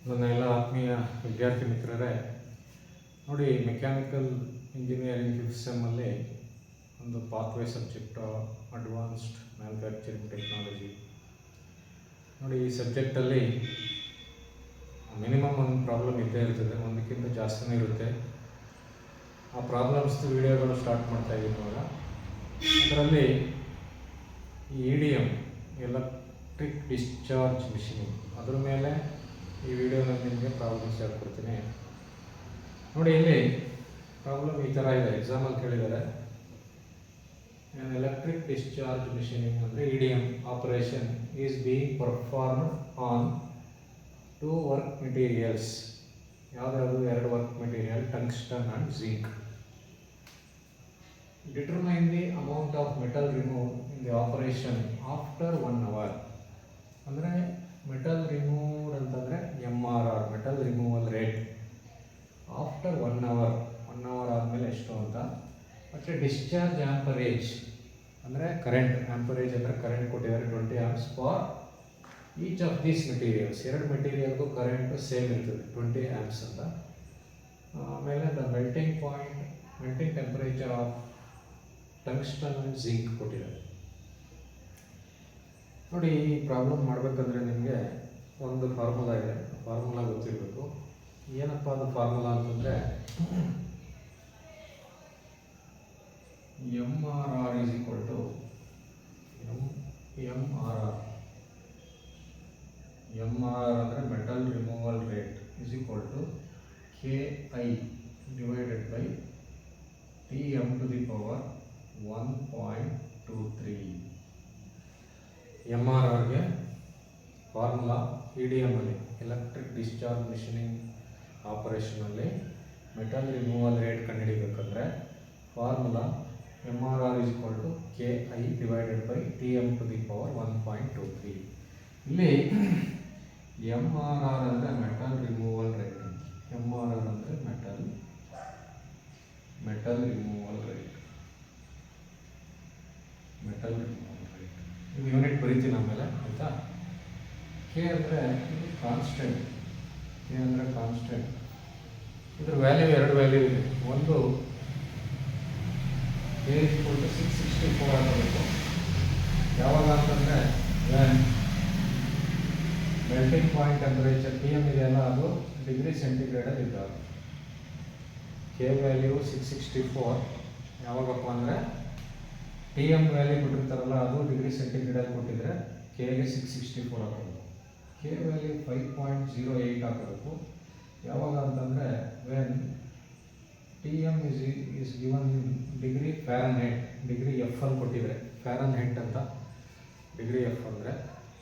ನನ್ನ ಎಲ್ಲ ಆತ್ಮೀಯ ವಿದ್ಯಾರ್ಥಿ ಮಿತ್ರರೇ, ನೋಡಿ, ಮೆಕ್ಯಾನಿಕಲ್ ಇಂಜಿನಿಯರಿಂಗ್ ಫಿಫ್ತ್ ಸೆಮ್ಮಲ್ಲಿ ಒಂದು pathway subject advanced manufacturing technology. ನೋಡಿ, ಈ ಸಬ್ಜೆಕ್ಟಲ್ಲಿ ಮಿನಿಮಮ್ ಒಂದು ಪ್ರಾಬ್ಲಮ್ ಇದ್ದೇ ಇರ್ತದೆ, ಒಂದಕ್ಕಿಂತ ಜಾಸ್ತಿನೇ ಇರುತ್ತೆ. ಆ ಪ್ರಾಬ್ಲಮ್ಸ್ದು ವಿಡಿಯೋಗಳು ಸ್ಟಾರ್ಟ್ ಮಾಡ್ತಾಯಿದ್ದೀನಿ ಇವಾಗ. ಅದರಲ್ಲಿ ಈ EDM ಎಲೆಕ್ಟ್ರಿಕ್ ಡಿಸ್ಚಾರ್ಜ್ ಮಿಷಿನಿಂಗ್ ಅದ್ರ ಮೇಲೆ ಈ ವಿಡಿಯೋನಲ್ಲಿ ನಿಮಗೆ ಪ್ರಾಬ್ಲಮ್ಸ್ ಹೇಳ್ಕೊಡ್ತೀನಿ. ನೋಡಿ, ಇಲ್ಲಿ ಪ್ರಾಬ್ಲಮ್ ಈ ಥರ ಇದೆ, ಎಕ್ಸಾಮಲ್ಲಿ ಕೇಳಿದ್ದಾರೆ. ಎಲೆಕ್ಟ್ರಿಕ್ ಡಿಸ್ಚಾರ್ಜ್ ಮಿಷಿನಿಂಗ್ ಅಂದರೆ EDM operation is being performed on 2 work materials. ಯಾವುದ್ಯಾವುದು 2 work material, tungsten and zinc. Determine the amount of metal remove in the operation after 1 hour. ಅಂದರೆ ಮೆಟಲ್ ರಿಮೂವ್ಡ್ ಅಂತಂದರೆ MRR, metal removal rate. After 1 hour ಆದಮೇಲೆ ಎಷ್ಟು ಅಂತ. ಮತ್ತು discharge ಆ್ಯಂಪರೇಜ್ ಅಂದರೆ current, ಆ್ಯಂಪರೇಜ್ ಅಂದರೆ current ಕೊಟ್ಟಿದ್ದಾರೆ 20 amps for each of these materials. 2 ಮೆಟೀರಿಯಲ್ಗೂ ಕರೆಂಟು ಸೇಮ್ ಇರ್ತದೆ, 20 amps ಅಂತ. ಆಮೇಲೆ the melting temperature of tungsten and zinc ಕೊಟ್ಟಿದ್ದಾರೆ. ನೋಡಿ, ಈ ಪ್ರಾಬ್ಲಮ್ ಮಾಡಬೇಕಂದ್ರೆ ನಿಮಗೆ ಒಂದು ಫಾರ್ಮುಲಾ ಇದೆ, ಫಾರ್ಮುಲಾ ಗೊತ್ತಿರಬೇಕು. ಏನಪ್ಪ ಅದು ಫಾರ್ಮುಲಾ ಅಂತಂದರೆ MRR is equal to MRR ಅಂದರೆ metal removal rate is equal to KI divided by TM to the power 1.23. MRRಗೆ ಫಾರ್ಮುಲಾ EDM ಅಲ್ಲಿ, ಎಲೆಕ್ಟ್ರಿಕ್ ಡಿಸ್ಚಾರ್ಜ್ ಮಿಷಿನಿಂಗ್ ಆಪರೇಷನಲ್ಲಿ ಮೆಟಲ್ ರಿಮೂವಲ್ ರೇಟ್ ಕಂಡುಹಿಡಿಬೇಕಂದ್ರೆ formula MRR is equal to KI divided by TM to the power 1.23. ಇಲ್ಲಿ MRR ಅಂದರೆ metal removal rate. MRR ಅಂದರೆ metal removal rate. ಇದು unit ಬರೀತೀನಿ ಆಮೇಲೆ, ಆಯಿತಾ. K ಅಂದರೆ ಇದು ಕಾನ್ಸ್ಟೆಂಟ್, ಇದ್ರ ವ್ಯಾಲ್ಯೂ 2 ವ್ಯಾಲ್ಯೂ ಇದೆ. ಒಂದು K = 664 ಆಗಬೇಕು. ಯಾವಾಗ ಅಂತಂದರೆ ಮೆಲ್ಟಿಂಗ್ ಪಾಯಿಂಟ್ ಟೆಂಪರೇಚರ್ TM ಇದೆಯಲ್ಲ, ಅದು ಡಿಗ್ರಿ ಸೆಂಟಿಗ್ರೇಡಲ್ಲಿ ಇದ್ದಾಗ. K ವ್ಯಾಲ್ಯೂ 664 ಯಾವಾಗಪ್ಪ ಅಂದರೆ TM ವ್ಯಾಲ್ಯೂ ಕೊಟ್ಟಿರ್ತಾರಲ್ಲ, ಅದು ಡಿಗ್ರಿ ಸೆಂಟಿಗ್ರೇಡಲ್ಲಿ ಕೊಟ್ಟಿದ್ರೆ Kಗೆ 664 ಹಾಕಬೇಕು. K ವ್ಯಾಲ್ಯೂ 5.08 ಹಾಕಬೇಕು. ಯಾವಾಗ ಅಂತಂದರೆ when TM is given degree Fahrenheit, degree F ಅಲ್ಲಿ ಕೊಟ್ಟಿದ್ರೆ, ಫ್ಯಾರನ್ಹೈಟ್ ಅಂತ ಡಿಗ್ರಿ F ಅಂದರೆ,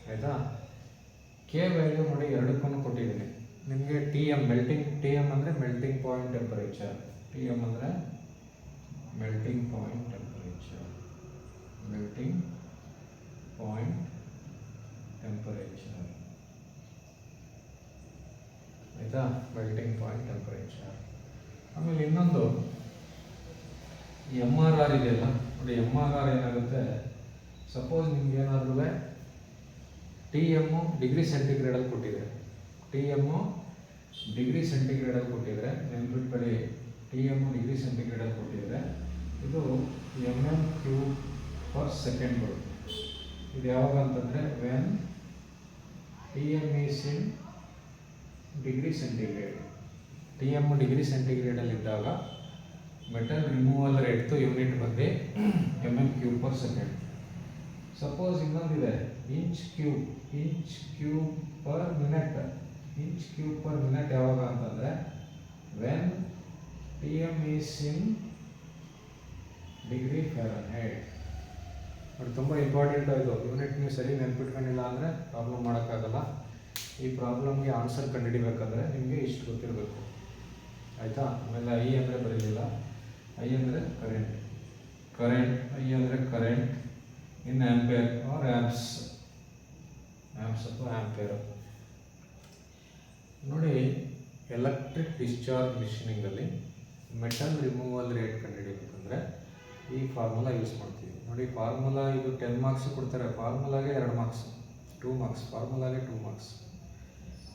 ಆಯಿತಾ. K ವ್ಯಾಲ್ಯೂ ನೋಡಿ ಎರಡಕ್ಕೂ ಕೊಟ್ಟಿದ್ದೀನಿ ನಿಮಗೆ. TM ಅಂದರೆ ಮೆಲ್ಟಿಂಗ್ ಪಾಯಿಂಟ್ ಟೆಂಪರೇಚರ್. TM ಅಂದರೆ ಮೆಲ್ಟಿಂಗ್ ಪಾಯಿಂಟ್ ಟೆಂಪರೇಚರ್, ಆಯಿತಾ, ಮೆಲ್ಟಿಂಗ್ ಪಾಯಿಂಟ್ ಟೆಂಪರೇಚರ್. ಆಮೇಲೆ ಇನ್ನೊಂದು MRR ಇದೆಯಲ್ಲ ನೋಡಿ, MRR ಏನಾಗುತ್ತೆ, ಸಪೋಸ್ ನಿಮ್ಗೆ ಏನಾದರೂ TM ಡಿಗ್ರಿ ಸೆಂಟಿಗ್ರೇಡಲ್ಲಿ ಕೊಟ್ಟಿದೆ, ನೆನ್ಪಿಟ್ಕೊಳ್ಳಿ, TM ಡಿಗ್ರಿ ಸೆಂಟಿಗ್ರೇಡಲ್ಲಿ ಕೊಟ್ಟಿದ್ರೆ ಇದು mm³/s ಬರುತ್ತೆ. ಇದು ಯಾವಾಗ ಅಂತಂದರೆ when TM is in degree centigrade. TM degree ಸೆಂಟಿಗ್ರೇಡಲ್ಲಿ ಇದ್ದಾಗ ಮೆಟಲ್ ರಿಮೂವಲ್ ರೇಟ್ದು ಯೂನಿಟ್ ಬಂದು mm³/s. ಸಪೋಸ್ ಇನ್ನೊಂದಿದೆ ಇಂಚ್ ಕ್ಯೂಬ್ ಪರ್ ಮಿನಿಟ್. ಯಾವಾಗ ಅಂತಂದರೆ when TM is in degree Fahrenheit. ಅದು ತುಂಬ ಇಂಪಾರ್ಟೆಂಟ್. ಇದು ಯೂನಿಟ್ ನೀವು ಸರಿ ನೆನ್ಪಿಟ್ಕೊಂಡಿಲ್ಲ ಅಂದರೆ ಪ್ರಾಬ್ಲಮ್ ಮಾಡೋಕ್ಕಾಗಲ್ಲ. ಈ ಪ್ರಾಬ್ಲಮ್ಗೆ ಆನ್ಸರ್ ಕಂಡುಹಿಡಿಬೇಕಂದ್ರೆ ನಿಮಗೆ ಇಷ್ಟು ಗೊತ್ತಿರಬೇಕು, ಆಯಿತಾ. ಆಮೇಲೆ I ಅಂದರೆ ಬರೀಲಿಲ್ಲ. I ಅಂದರೆ ಕರೆಂಟ್, I ಅಂದರೆ current in ampere or amps ಅಥವಾ ಆ್ಯಂಪೇರ್. ನೋಡಿ, ಎಲೆಕ್ಟ್ರಿಕ್ ಡಿಸ್ಚಾರ್ಜ್ ಮಿಷಿನಿಂಗಲ್ಲಿ ಮೆಟಲ್ ರಿಮೂವಲ್ ರೇಟ್ ಕಂಡುಹಿಡಿಬೇಕಂದ್ರೆ ಈ ಫಾರ್ಮುಲಾ ಯೂಸ್ ಮಾಡ್ತೀವಿ. ನೋಡಿ, ಫಾರ್ಮುಲಾ ಇದು 10 ಮಾರ್ಕ್ಸ್ ಕೊಡ್ತಾರೆ, ಫಾರ್ಮುಲಾಗೆ 2 ಮಾರ್ಕ್ಸ್, 2 ಮಾರ್ಕ್ಸ್, ಫಾರ್ಮುಲಾಗೆ 2 ಮಾರ್ಕ್ಸ್.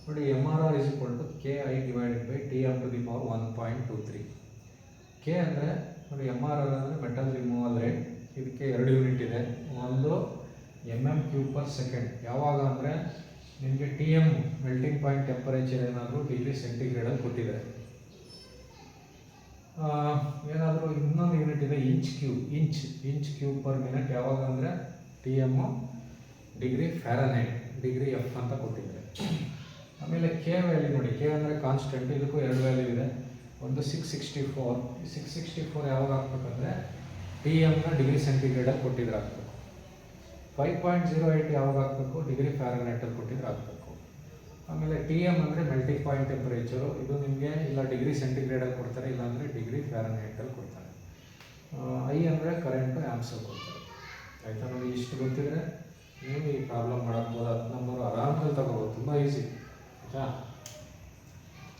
ನೋಡಿ MRR is equal to KI divided by TM to the power 1.23. K ಅಂದರೆ ನೋಡಿ MRR ಅಂದರೆ ಮೆಟಲ್ ರಿಮೂವಲ್ ರೇಟ್. ಇದಕ್ಕೆ 2 ಯೂನಿಟ್ ಇದೆ. ಒಂದು mm³/s. ಯಾವಾಗ ಅಂದರೆ ನಿಮಗೆ TM ಮೆಲ್ಟಿಂಗ್ ಪಾಯಿಂಟ್ ಟೆಂಪರೇಚರ್ ಏನಾದರೂ ಡಿಗ್ರಿ ಸೆಂಟಿಗ್ರೇಡಲ್ಲಿ ಕೊಟ್ಟಿದ್ದಾರೆ. ಏನಾದರೂ ಇನ್ನೊಂದು ಯೂನಿಟ್ ಇದೆ ಇಂಚ್ ಕ್ಯೂಬ್ ಪರ್ ಮಿನಿಟ್. ಯಾವಾಗ ಅಂದರೆ TM degree Fahrenheit, degree F ಅಂತ ಕೊಟ್ಟಿದ್ದಾರೆ. ಆಮೇಲೆ ಕೆ ವ್ಯಾಲ್ಯೂ ನೋಡಿ, ಕೆ ಅಂದರೆ ಕಾನ್ಸ್ಟೆಂಟ್, ಇದಕ್ಕೂ 2 ವ್ಯಾಲ್ಯೂ ಇದೆ. ಒಂದು 664 ಯಾವಾಗ ಹಾಕ್ಬೇಕಂದ್ರೆ TMನ ಡಿಗ್ರಿ ಸೆಂಟಿಗ್ರೇಡಲ್ಲಿ ಕೊಟ್ಟಿದ್ರೆ ಹಾಕ್ಬೇಕು. 5.08 ಯಾವಾಗ ಹಾಕಬೇಕು, ಡಿಗ್ರಿ ಫ್ಯಾರನೈಟಲ್ಲಿ ಕೊಟ್ಟಿದ್ರೆ ಹಾಕಬೇಕು. ಆಮೇಲೆ TM ಅಂದರೆ ಮೆಲ್ಟಿಂಗ್ ಪಾಯಿಂಟ್ ಟೆಂಪರೇಚರು, ಇದು ನಿಮಗೆ ಇಲ್ಲ ಡಿಗ್ರಿ ಸೆಂಟಿಗ್ರೇಡಲ್ಲಿ ಕೊಡ್ತಾರೆ, ಇಲ್ಲಾಂದರೆ ಡಿಗ್ರಿ ಫ್ಯಾರನೈಟಲ್ಲಿ ಕೊಡ್ತಾರೆ. I ಅಂದರೆ ಕರೆಂಟು ಆ್ಯಮ್ಸಲ್ಲಿ ಕೊಡ್ತಾರೆ. ಆಯಿತಾ ನೋಡಿ, ಇಷ್ಟು ಗೊತ್ತಿದ್ರೆ ನೀವು ಈ ಪ್ರಾಬ್ಲಮ್ ಮಾಡೋಕ್ಬೋದು. 10 ನಂಬರು ಆರಾಮಲ್ಲಿ ತಗೋಬೋದು, ತುಂಬ ಈಸಿ. ಆಯಿತಾ,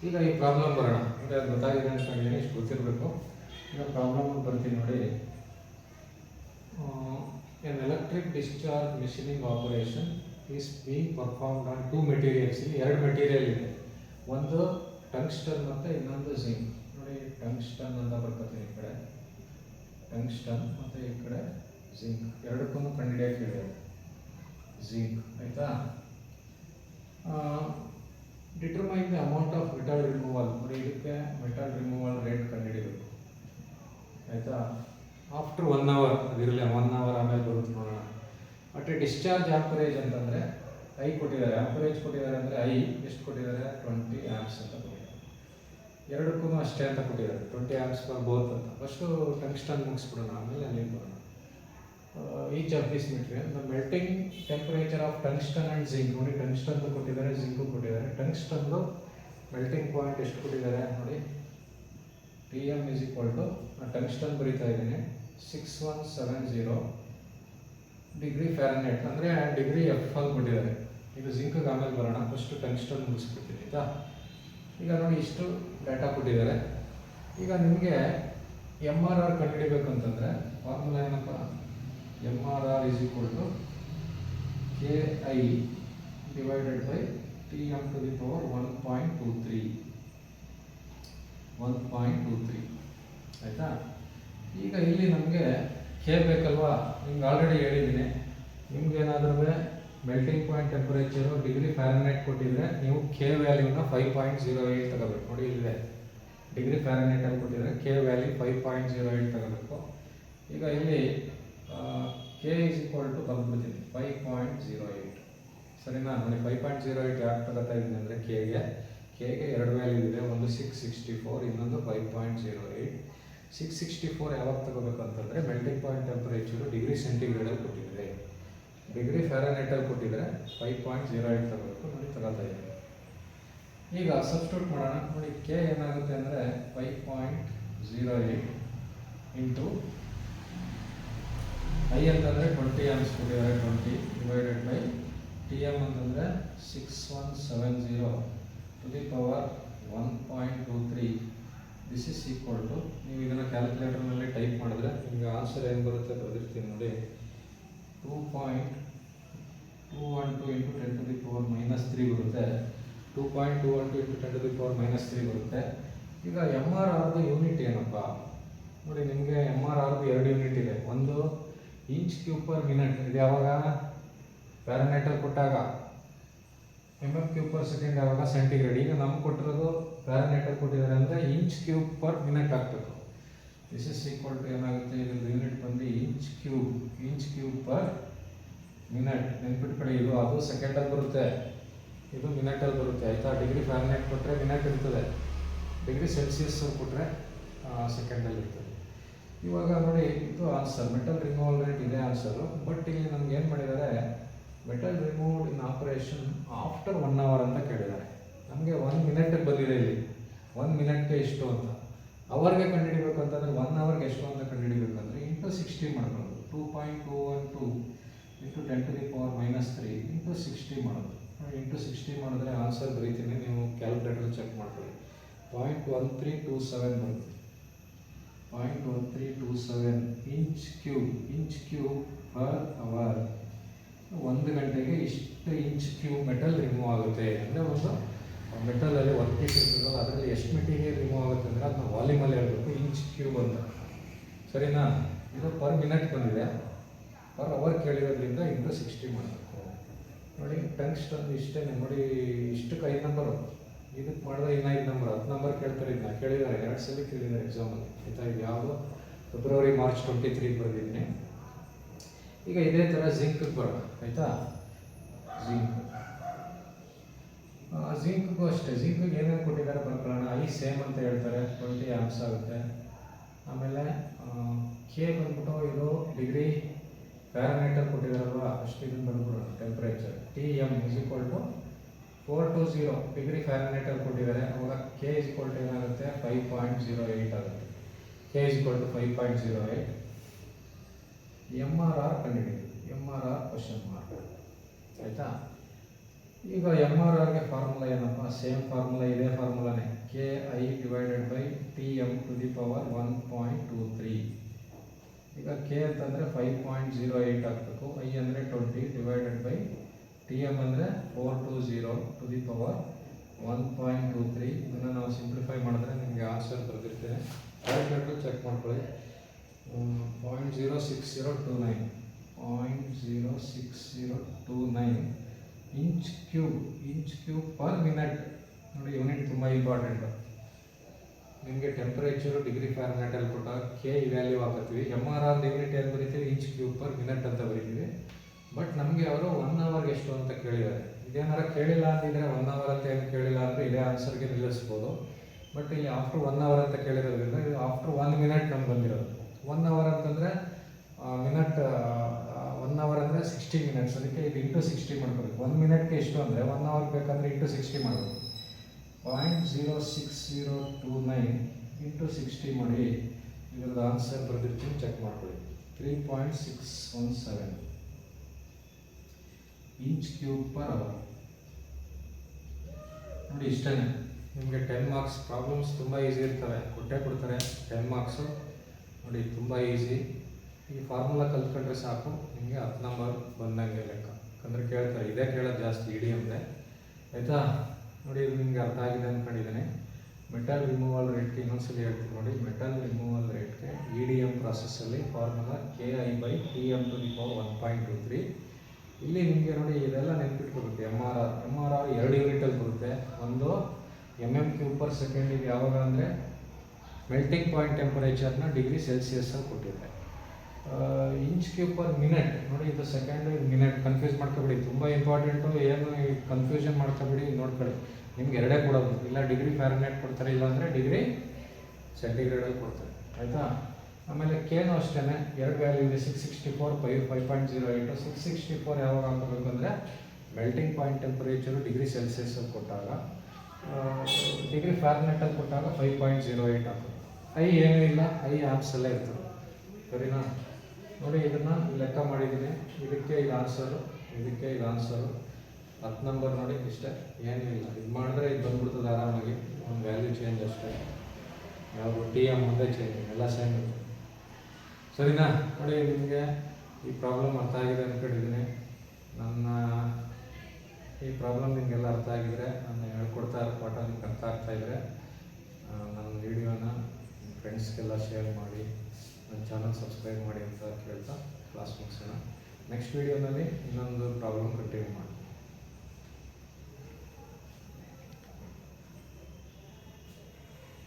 ಈಗ ಈ ಪ್ರಾಬ್ಲಮ್ ಬರೋಣ. ಅಂದರೆ ಅದು ಗೊತ್ತಾಗಿದೆ ಅಂತ ಇಷ್ಟು ಗೊತ್ತಿರಬೇಕು. ಈಗ ಪ್ರಾಬ್ಲಮ್ ಬರ್ತೀನಿ ನೋಡಿ. An electric discharge machining operation is being performed on 2 materials. ಇಲ್ಲಿ 2 ಮೆಟೀರಿಯಲ್ ಇದೆ, ಒಂದು ಟಂಗ್ಸ್ಟನ್ ಮತ್ತು ಇನ್ನೊಂದು ಜಿಂಕ್. ನೋಡಿ, ಟಂಗ್ಸ್ಟನ್ ಅಂತ ಬರ್ಕೊತೀನಿ ಈ ಕಡೆ, ಟಂಗ್ಸ್ಟನ್ ಮತ್ತು ಈ ಕಡೆ ಜಿಂಕ್. ಎರಡಕ್ಕೂ ಕಂಡುಹಿಡಿಯೋಕೆ ಹೇಳಿದೆ ಜಿಂಕ್. ಆಯಿತಾ, determine the amount of metal removal. ನೋಡಿ, ಇದಕ್ಕೆ ಮೆಟಲ್ ರಿಮೂವಲ್ ರೇಟ್ ಕಂಡುಹಿಡಿಬೇಕು. ಆಯಿತಾ, ಆಫ್ಟರ್ 1 hour, ಅದಿರಲಿ 1 hour ಆಮೇಲೆ ಬರುತ್ತೆ ನೋಡೋಣ. ಬಟ್ ಡಿಸ್ಚಾರ್ಜ್ ಆ್ಯಂಪರೇಜ್ ಅಂತಂದರೆ ಐ ಕೊಟ್ಟಿದ್ದಾರೆ, ಆ್ಯಂಪರೇಜ್ ಕೊಟ್ಟಿದ್ದಾರೆ ಅಂದರೆ ಐ ಎಷ್ಟು ಕೊಟ್ಟಿದ್ದಾರೆ, 20 amps ಅಂತ ಕೊಟ್ಟಿದ್ದಾರೆ. ಎರಡಕ್ಕೂ ಅಷ್ಟೇ ಅಂತ ಕೊಟ್ಟಿದ್ದಾರೆ, 20 amps ಫಾರ್ ಬೋತ್ ಅಂತ. ಫಸ್ಟು ಟಂಗ್ಸ್ಟನ್ ಮುಗಿಸ್ಬಿಡೋಣ, ಆಮೇಲೆ ಅಲ್ಲಿಗೆ ಬರೋಣ. Each of this material the melting temperature of tungsten and zinc. ನೋಡಿ, ಟಂಗ್ಸ್ಟನ್ ಕೊಟ್ಟಿದ್ದಾರೆ, ಜಿಂಕು ಕೊಟ್ಟಿದ್ದಾರೆ. ಟಂಗ್ಸ್ಟನ್ದು ಮೆಲ್ಟಿಂಗ್ ಪಾಯಿಂಟ್ ಎಷ್ಟು ಕೊಟ್ಟಿದ್ದಾರೆ ನೋಡಿ, TM is equal to, tungsten ಬರೀತಾ ಇದ್ದೀನಿ, 6170 ಡಿಗ್ರಿ ಫ್ಯಾರನೈಟ್, ಅಂದರೆ ಡಿಗ್ರಿ F ಅಲ್ಲಿ ಕೊಟ್ಟಿದ್ದಾರೆ. ಇದು ಜಿಂಕ್ಗೆ ಆಮೇಲೆ ಬರೋಣ, ಫಸ್ಟು ಟಂಗ್ಸ್ಟನ್ ಮುಗಿಸ್ಬಿಡ್ತೀನಿ. ಆಯಿತಾ, ಈಗ ನೋಡಿ ಇಷ್ಟು ಡಾಟಾ ಕೊಟ್ಟಿದ್ದಾರೆ. ಈಗ ನಿಮಗೆ MRR ಕಂಡುಹಿಡಿಬೇಕಂತಂದರೆ ಫಾರ್ಮುಲಾ ಏನಪ್ಪ, MRR is equal to KI divided by TM to the power 1.23. ಆಯಿತಾ, ಈಗ ಇಲ್ಲಿ ನಮಗೆ ಕೆ ಬೇಕಲ್ವಾ. ನಿಮ್ಗೆ ಆಲ್ರೆಡಿ ಹೇಳಿದ್ದೀನಿ, ನಿಮ್ಗೇನಾದ್ರೂ melting point temperature degree Fahrenheit ಕೊಟ್ಟಿದ್ರೆ ನೀವು ಕೆ ವ್ಯಾಲ್ಯೂನ 5.08 ತಗೋಬೇಕು. ನೋಡಿ, ಇಲ್ಲಿದೆ ಡಿಗ್ರಿ ಫ್ಯಾರನೈಟಲ್ಲಿ ಕೊಟ್ಟಿದ್ರೆ ಕೆ ವ್ಯಾಲ್ಯೂ 5.08 ತಗೋಬೇಕು. ಈಗ ಇಲ್ಲಿ ಕೆ ಇಸ್ ಈಕ್ವಲ್ ಟು ಬಂದ್ಬಿಡ್ತೀನಿ 5.08. ಸರಿನಾ? ನೋಡಿ, 5.08 ಯಾಕೆ ತಗೋತಾ ಇದ್ದೀನಿ ಅಂದರೆ ಕೆಗೆ 2 ವ್ಯಾಲ್ಯೂ ಇದೆ, ಒಂದು 664, ಇನ್ನೊಂದು 5.08. 664 ಯಾವಾಗ ತಗೋಬೇಕು ಅಂತಂದರೆ ಮೆಲ್ಟಿಂಗ್ ಪಾಯಿಂಟ್ ಟೆಂಪರೇಚರು ಡಿಗ್ರಿ ಸೆಂಟಿಗ್ರೇಡಲ್ಲಿ ಕೊಟ್ಟಿದ್ದಾರೆ, ಡಿಗ್ರಿ ಫ್ಯಾರನೈಟಲ್ಲಿ ಕೊಟ್ಟಿದ್ದಾರೆ 5.08 ತಗೋಬೇಕು. ನೋಡಿ, ತಗೋತಾ ಇದ್ದೀನಿ. ಈಗ ಸಬ್ಸ್ಟಿಟ್ಯೂಟ್ ಮಾಡೋಣ. ನೋಡಿ, ಕೆ ಏನಾಗುತ್ತೆ ಅಂದರೆ 5.08 ಇಂಟು ಐ ಅಂತಂದರೆ 20 amps ಕೊಟ್ಟಿದ್ದಾರೆ, 20 ಡಿವೈಡೆಡ್ ಬೈ TM ಅಂತಂದರೆ 6170 to the power 1.23. This is equal to, ನೀವು ಇದನ್ನು ಕ್ಯಾಲ್ಕುಲೇಟರ್ನಲ್ಲಿ ಟೈಪ್ ಮಾಡಿದ್ರೆ ನಿಮಗೆ ಆನ್ಸರ್ ಏನು ಬರುತ್ತೆ ಬರೆದಿರ್ತೀನಿ ನೋಡಿ, 2.212 ಇಂಟು 10 to the power -3 ಬರುತ್ತೆ. 2.212 ಇಂಟು 10 to the power -3 ಬರುತ್ತೆ. ಈಗ MRRದು ಯೂನಿಟ್ ಏನಪ್ಪ ನೋಡಿ, ನಿಮಗೆ MRRದು 2 ಯೂನಿಟ್ ಇದೆ. ಒಂದು ಇಂಚ್ ಕ್ಯೂಬ್ ಪರ್ ಮಿನಿಟ್, ಇದು ಯಾವಾಗ ಫ್ಯಾರನೈಟಲ್ಲಿ ಕೊಟ್ಟಾಗ, mm³/s ಯಾವಾಗ ಸೆಂಟಿಗ್ರೇಡ್. ಈಗ ನಮ್ಗೆ ಕೊಟ್ಟಿರೋದು ಫ್ಯಾರನೈಟಲ್ಲಿ ಕೊಟ್ಟಿದ್ದಾರೆ ಅಂದರೆ ಇಂಚ್ ಕ್ಯೂಬ್ ಪರ್ ಮಿನಿಟ್ ಆಗಬೇಕು. ದಿಸ್ ಇಸ್ ಈಕ್ವಲ್ ಟು ಏನಾಗುತ್ತೆ, ಇದ್ರದ್ದು ಯೂನಿಟ್ ಬಂದು ಇಂಚ್ ಕ್ಯೂಬ್ ಪರ್ ಮಿನಿಟ್. ನೆನ್ಪಿಟ್ಕೊಳ್ಳಿ, ಇದು ಅದು ಸೆಕೆಂಡಲ್ಲಿ ಬರುತ್ತೆ, ಇದು ಮಿನಿಟಲ್ಲಿ ಬರುತ್ತೆ. ಆಯಿತಾ, ಡಿಗ್ರಿ ಫ್ಯಾರನೈಟ್ ಕೊಟ್ಟರೆ ಮಿನಿಟ್ ಇರ್ತದೆ, ಡಿಗ್ರಿ ಸೆಲ್ಸಿಯಸ್ ಕೊಟ್ಟರೆ ಸೆಕೆಂಡಲ್ಲಿ ಇರ್ತದೆ. ಇವಾಗ ನೋಡಿ, ಇದು ಆನ್ಸರ್, ಮೆಟಲ್ ರಿಮೂವಲ್ ರೇಟ್ ಇದೆ ಆನ್ಸರು. ಬಟ್ ಇಲ್ಲಿ ನಮ್ಗೆ ಏನು ಮಾಡಿದ್ದಾರೆ, ಮೆಟಲ್ ರಿಮೂವ್ಡ್ ಇನ್ ಆಪರೇಷನ್ ಆಫ್ಟರ್ 1 hour ಅಂತ ಕೇಳಿದ್ದಾರೆ. ನಮಗೆ 1 minute ಬಂದಿದೆ ಇಲ್ಲಿ, 1 minute ಎಷ್ಟು ಅಂತ. ಅವರ್ಗೆ ಕಂಡುಹಿಡಿಬೇಕು ಅಂತಂದರೆ 1 hourಗೆ ಎಷ್ಟು ಅಂತ ಕಂಡುಹಿಡಿಬೇಕಂದ್ರೆ ಇಂಟು 60 ಮಾಡ್ಕೊಳ್ಳೋದು. 2.212 into 10 to the power -3 into 60 ಮಾಡೋದು. ಇಂಟು 60 ಮಾಡಿದ್ರೆ ಆನ್ಸರ್ ಬರೀತೀನಿ, ನೀವು ಕ್ಯಾಲ್ಕುಲೇಟರ್ ಚೆಕ್ ಮಾಡ್ಕೊಳ್ಳಿ. 0.1327 ಬರುತ್ತೆ. 0.1327 ಇಂಚ್ ಕ್ಯೂಬ್ ಪರ್ ಅವರ್. 1 ಗಂಟೆಗೆ ಇಷ್ಟು ಇಂಚ್ ಕ್ಯೂಬ್ ಮೆಟಲ್ ರಿಮೂವ್ ಆಗುತ್ತೆ ಅಂದರೆ ಒಂದು ಮೆಟಲಲ್ಲಿ ವರ್ಕ್ ಪೀಸ್ ಇರ್ತದಲ್ಲ ಅದರಲ್ಲಿ ಎಷ್ಟು ಮೆಟೀರಿಯಲ್ ರಿಮೂವ್ ಆಗುತ್ತೆ ಅಂದರೆ ಅದನ್ನ ವಾಲ್ಯೂಮಲ್ಲಿ ಹೇಳ್ಬೇಕು, ಇಂಚ್ ಕ್ಯೂಬ್ ಅಂತ. ಸರಿನಾ? ಇದು ಪರ್ ಮಿನಿಟ್ ಬಂದಿದೆ, ಪರ್ ಅವರ್ ಕೇಳಿರೋದ್ರಿಂದ ಇಂಟು 60 ಮಾಡಬೇಕು. ನೋಡಿ ಟಂಗ್ಸ್ಟನ್ ಇಷ್ಟೇ ನೋಡಿ, ಇಷ್ಟಕ್ಕೆ 5 ನಂಬರು, ಇದಕ್ಕೆ ಮಾಡಿದ್ರೆ ಇನ್ನು 5 ನಂಬರ್, 10 ನಂಬರ್ ಕೇಳ್ತಾರೆ. ಇದನ್ನ ಕೇಳಿದ್ದಾರೆ, 2 ಸಲ ಕೇಳಿದ್ದಾರೆ ಎಕ್ಸಾಮಲ್ಲಿ. ಆಯಿತಾ? ಇದು ಯಾವುದು ಫೆಬ್ರವರಿ ಮಾರ್ಚ್ 23 ಬರೆದಿದ್ದೀನಿ. ಈಗ ಇದೇ ಥರ ಜಿಂಕ್ಗೆ ಬರೋಣ. ಆಯಿತಾ? ಜಿಂಕ್ಗೂ ಅಷ್ಟೇ. ಜಿಂಕ್ಗೆ ಏನೇನು ಕೊಟ್ಟಿದ್ದಾರೆ ಬರ್ಕೊಳ್ಳೋಣ. ಸೇಮ್ ಅಂತ ಹೇಳ್ತಾರೆ, 20 ಆಂಪ್ಸ್ ಆಗುತ್ತೆ. ಆಮೇಲೆ ಕೆ ಬಂದ್ಬಿಟ್ಟು ಇದು ಡಿಗ್ರಿ ಫ್ಯಾರನೈಟರ್ ಕೊಟ್ಟಿದ್ದಾರಲ್ವ, ಅಷ್ಟು ಇದನ್ನು ಬಂದ್ಬಿಡೋಣ. ಟೆಂಪ್ರೇಚರ್ TM = 420 ಡಿಗ್ರಿ ಫ್ಯಾರನೈಟರ್ ಕೊಟ್ಟಿದ್ದಾರೆ. ಅವಾಗ K = ಏನಾಗುತ್ತೆ 5.08 ಆಗುತ್ತೆ. K = 5.08. MRR ಕಂಡುಹಿಡಿಯಿರಿ. MRR question mark. ಆಯಿತಾ? ಈಗ MRRಗೆ ಫಾರ್ಮುಲಾ ಏನಪ್ಪ? ಸೇಮ್ ಫಾರ್ಮುಲಾ, ಇದೇ ಫಾರ್ಮುಲಾನೇ. KI/T(m)⁻1.23. ಈಗ K ಅಂತಂದರೆ 5.08 ಹಾಕಬೇಕು. I ಅಂದರೆ 20 /Tm ಅಂದರೆ 420(1.23). ಇದನ್ನು ನಾವು ಸಿಂಪ್ಲಿಫೈ ಮಾಡಿದ್ರೆ ನಿಮಗೆ ಆನ್ಸರ್ ಬರೆದಿರ್ತೇನೆ. ಕ್ಯಾಲ್ಕುಲೇಟರ್ ಚೆಕ್ ಮಾಡ್ಕೊಳ್ಳಿ. 0.06029 ಇಂಚ್ ಕ್ಯೂಬ್ ಪರ್ ಮಿನಿಟ್. ನೋಡಿ ಯೂನಿಟ್ ತುಂಬ ಇಂಪಾರ್ಟೆಂಟು. ನಿಮಗೆ ಟೆಂಪರೇಚರು ಡಿಗ್ರಿ ಫ್ಯಾರನೈಟಲ್ಲಿ ಕೊಟ್ಟಾಗ K ವ್ಯಾಲ್ಯೂ ಹಾಕತ್ತೀವಿ. MRR ಯೂನಿಟ್ ಏನು ಬರೀತೀವಿ? ಇಂಚ್ ಕ್ಯೂಬ್ ಪರ್ ಮಿನಿಟ್ ಅಂತ ಬರೀತೀವಿ. ಬಟ್ ನಮಗೆ ಅವರು 1 ಅವರ್ಗೆ ಎಷ್ಟು ಅಂತ ಕೇಳಿದ್ದಾರೆ. ಇದೇನಾರ ಕೇಳಿಲ್ಲ ಅಂತಿದ್ರೆ 1 ಅವರ್ ಅಂತ ಏನು ಕೇಳಿಲ್ಲ ಅಂದರೆ ಇದೇ ಆನ್ಸರ್ಗೆ ನಿಲ್ಲಿಸ್ಬೋದು. ಬಟ್ ಇಲ್ಲಿ ಆಫ್ಟರ್ 1 ಅವರ್ ಅಂತ ಕೇಳಿರೋದ್ರಿಂದ ಇದು ಆಫ್ಟರ್ 1 ಮಿನಿಟ್ ನಮ್ಗೆ ಬಂದಿರೋದು. 1 ಅವರ್ ಅಂತಂದರೆ ಮಿನಿಟ್, 1 ಅವರ್ ಅಂದರೆ 60 ಮಿನಿಟ್ಸ್. ಅದಕ್ಕೆ ಇದು ಇಂಟು 60 ಮಾಡ್ಕೋಬೇಕು. 1 ಮಿನಿಟ್ಗೆ ಎಷ್ಟು ಅಂದರೆ 1 ಅವರ್ ಬೇಕಂದರೆ ಇಂಟು 60 ಮಾಡಬೇಕು. 0.06029 ಇಂಟು 60 ಮಾಡಿ. ಇದ್ರದ್ದು ಆನ್ಸರ್ ಬರೆದಿರ್ತೀನಿ, ಚೆಕ್ ಮಾಡ್ಕೊಳ್ಳಿ. 3.617 ಇಂಚ್ ಕ್ಯೂಬ್ ಪರ್ ಅವರ್. ನೋಡಿ ಇಷ್ಟೇ. ನಿಮಗೆ 10 ಮಾರ್ಕ್ಸ್ ಪ್ರಾಬ್ಲಮ್ಸ್ ತುಂಬ ಈಸಿ ಇರ್ತವೆ, ಕೊಡ್ತಾರೆ 10 ಮಾರ್ಕ್ಸು. ನೋಡಿ ತುಂಬ ಈಸಿ. ಈ ಫಾರ್ಮುಲಾ ಕಲ್ತ್ಕೊಂಡ್ರೆ ಸಾಕು, ನಿಮಗೆ 10 ನಂಬರ್ ಬಂದಂಗೆ ಲೆಕ್ಕ. ಯಾಕಂದರೆ ಕೇಳ್ತಾರೆ, ಇದೇ ಕೇಳೋದು ಜಾಸ್ತಿ ಇಡಿ ಅಂದರೆ. ಆಯಿತಾ? ನೋಡಿ ಇದು ನಿಮಗೆ ಅರ್ಥ ಆಗಿದೆ ಅಂದ್ಕೊಂಡಿದ್ದೇನೆ. ಮೆಟಲ್ ರಿಮೂವಲ್ ರೇಟ್ಗೆ ಇನ್ನೊಂದ್ಸಲಿ ಹೇಳ್ತೀನಿ ನೋಡಿ. ಮೆಟಲ್ ರಿಮೂವಲ್ ರೇಟ್ಗೆ EDM ಪ್ರಾಸೆಸ್ಸಲ್ಲಿ ಫಾರ್ಮುಲಾ KI/Tm⁻1.23. ಇಲ್ಲಿ ನಿಮಗೆ ನೋಡಿ ಇದೆಲ್ಲ ನೆನಪಿಟ್ಕೊಬೇಕು. MRR 2 ಯೂನಿಟಲ್ಲಿ ಬರುತ್ತೆ. ಒಂದು mm³/s ಯಾವಾಗ ಅಂದರೆ ಮೆಲ್ಟಿಂಗ್ ಪಾಯಿಂಟ್ ಟೆಂಪರೇಚರ್ನ ಡಿಗ್ರಿ ಸೆಲ್ಸಿಯಸ್ಸಲ್ಲಿ ಕೊಟ್ಟಿದ್ದಾರೆ. Inch cube per minute. ನೋಡಿ ಇದು ಸೆಕೆಂಡು, ಇದು ಮಿನಿಟ್. ಕನ್ಫ್ಯೂಸ್ ಮಾಡ್ಕೊಬೇಡಿ, ತುಂಬ ಇಂಪಾರ್ಟೆಂಟು. ಏನು ಕನ್ಫ್ಯೂಷನ್ ಮಾಡ್ಕೊಬೇಡಿ, ನೋಡ್ಕೊಳ್ಳಿ. ನಿಮ್ಗೆ ಎರಡೇ ಕೊಡೋದು, ಇಲ್ಲ ಡಿಗ್ರಿ ಫ್ಯಾರನೈಟ್ ಕೊಡ್ತಾರೆ, ಇಲ್ಲಾಂದರೆ ಡಿಗ್ರಿ ಸೆಂಟಿಗ್ರೇಡಲ್ಲಿ ಕೊಡ್ತಾರೆ. ಆಯಿತಾ? ಆಮೇಲೆ ಕೇನು ಅಷ್ಟೇ, 2 ವ್ಯಾಲ್ಯೂ ಇದೆ. 664 5.08. 664 ಯಾವಾಗ ಹಾಕಬೇಕು ಅಂದರೆ ಮೆಲ್ಟಿಂಗ್ ಪಾಯಿಂಟ್ ಟೆಂಪರೇಚರು ಡಿಗ್ರಿ ಸೆಲ್ಸಿಯಸ್ಸಲ್ಲಿ ಕೊಟ್ಟಾಗ, ಡಿಗ್ರಿ ಫ್ಯಾರನೈಟಲ್ಲಿ ಕೊಟ್ಟಾಗ 5.08 ಹಾಕೋದು. ಐ ಏನೂ ಇಲ್ಲ, ಐ ಆ್ಯಪ್ಸಲ್ಲೇ ಇರ್ತದೆ. ಸರಿನಾ? ನೋಡಿ ಇದನ್ನು ಲೆಕ್ಕ ಮಾಡಿದ್ದೀನಿ. ಇದಕ್ಕೆ ಇದು ಆನ್ಸರು, ಇದಕ್ಕೆ ಇದು ಆನ್ಸರು. 10 ನಂಬರ್ ನೋಡಿ ಇಷ್ಟೇ, ಏನೂ ಇಲ್ಲ. ಇದು ಮಾಡಿದ್ರೆ ಇದು ಬಂದ್ಬಿಡ್ತದೆ ಆರಾಮಾಗಿ. ಒಂದು ವ್ಯಾಲ್ಯೂ ಚೇಂಜ್ ಅಷ್ಟೇ, ಯಾವುದು TM ಮುಂದೆ ಚೇಂಜ್, ಎಲ್ಲ ಸೇಮ್ ಇರುತ್ತೆ. ಸರಿನಾ? ನೋಡಿ ನಿಮಗೆ ಈ ಪ್ರಾಬ್ಲಮ್ ಅರ್ಥ ಆಗಿದೆ ಅಂದ್ಕೊಂಡಿದ್ದೀನಿ. ನನ್ನ ಈ ಪ್ರಾಬ್ಲಮ್ ನಿಮಗೆಲ್ಲ ಅರ್ಥ ಆಗಿದ್ರೆ, ನಾನು ಹೇಳ್ಕೊಡ್ತಾ ಇರೋ ಪಾಠ ನಿಮ್ಗೆ ಅರ್ಥ ಆಗ್ತಾಯಿದ್ರೆ ನನ್ನ ವೀಡಿಯೋನ ನಿಮ್ಮ ಫ್ರೆಂಡ್ಸ್ಗೆಲ್ಲ ಶೇರ್ ಮಾಡಿ, ನನ್ನ ಚಾನಲ್ ಸಬ್ಸ್ಕ್ರೈಬ್ ಮಾಡಿ ಅಂತ ಕೇಳ್ತಾ ಕ್ಲಾಸ್ ಮುಗಿಸೋಣ. ನೆಕ್ಸ್ಟ್ ವೀಡಿಯೋನಲ್ಲಿ ಇನ್ನೊಂದು ಪ್ರಾಬ್ಲಮ್ ಕಂಟಿನ್ಯೂ ಮಾಡಿ.